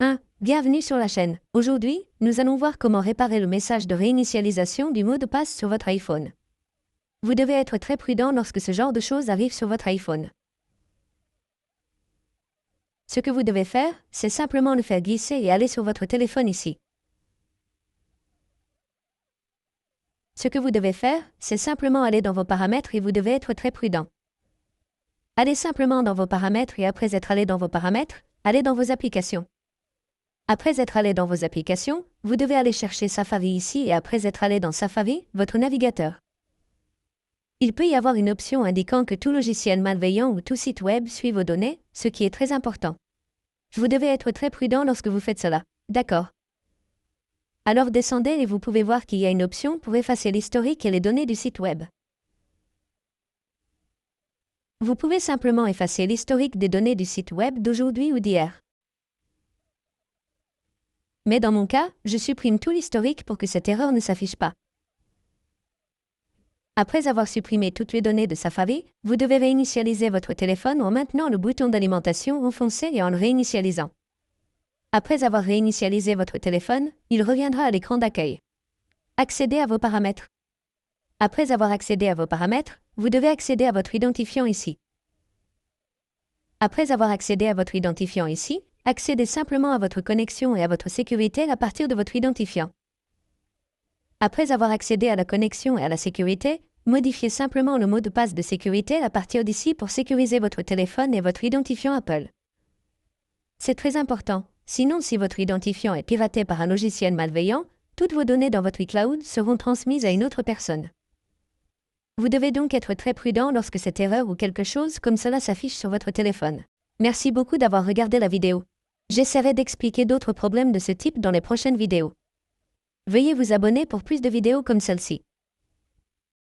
1. Bienvenue sur la chaîne. Aujourd'hui, nous allons voir comment réparer le message de réinitialisation du mot de passe sur votre iPhone. Vous devez être très prudent lorsque ce genre de choses arrive sur votre iPhone. Ce que vous devez faire, c'est simplement le faire glisser et aller sur votre téléphone ici. Ce que vous devez faire, c'est simplement aller dans vos paramètres et vous devez être très prudent. Allez simplement dans vos paramètres et après être allé dans vos paramètres, allez dans vos applications. Après être allé dans vos applications, vous devez aller chercher Safari ici et après être allé dans Safari, votre navigateur. Il peut y avoir une option indiquant que tout logiciel malveillant ou tout site web suit vos données, ce qui est très important. Vous devez être très prudent lorsque vous faites cela. D'accord. Alors descendez et vous pouvez voir qu'il y a une option pour effacer l'historique et les données du site web. Vous pouvez simplement effacer l'historique des données du site web d'aujourd'hui ou d'hier. Mais dans mon cas, je supprime tout l'historique pour que cette erreur ne s'affiche pas. Après avoir supprimé toutes les données de Safari, vous devez réinitialiser votre téléphone en maintenant le bouton d'alimentation enfoncé et en le réinitialisant. Après avoir réinitialisé votre téléphone, il reviendra à l'écran d'accueil. Accédez à vos paramètres. Après avoir accédé à vos paramètres, vous devez accéder à votre identifiant ici. Après avoir accédé à votre identifiant ici, accédez simplement à votre connexion et à votre sécurité à partir de votre identifiant. Après avoir accédé à la connexion et à la sécurité, modifiez simplement le mot de passe de sécurité à partir d'ici pour sécuriser votre téléphone et votre identifiant Apple. C'est très important, sinon si votre identifiant est piraté par un logiciel malveillant, toutes vos données dans votre iCloud seront transmises à une autre personne. Vous devez donc être très prudent lorsque cette erreur ou quelque chose comme cela s'affiche sur votre téléphone. Merci beaucoup d'avoir regardé la vidéo. J'essaierai d'expliquer d'autres problèmes de ce type dans les prochaines vidéos. Veuillez vous abonner pour plus de vidéos comme celle-ci.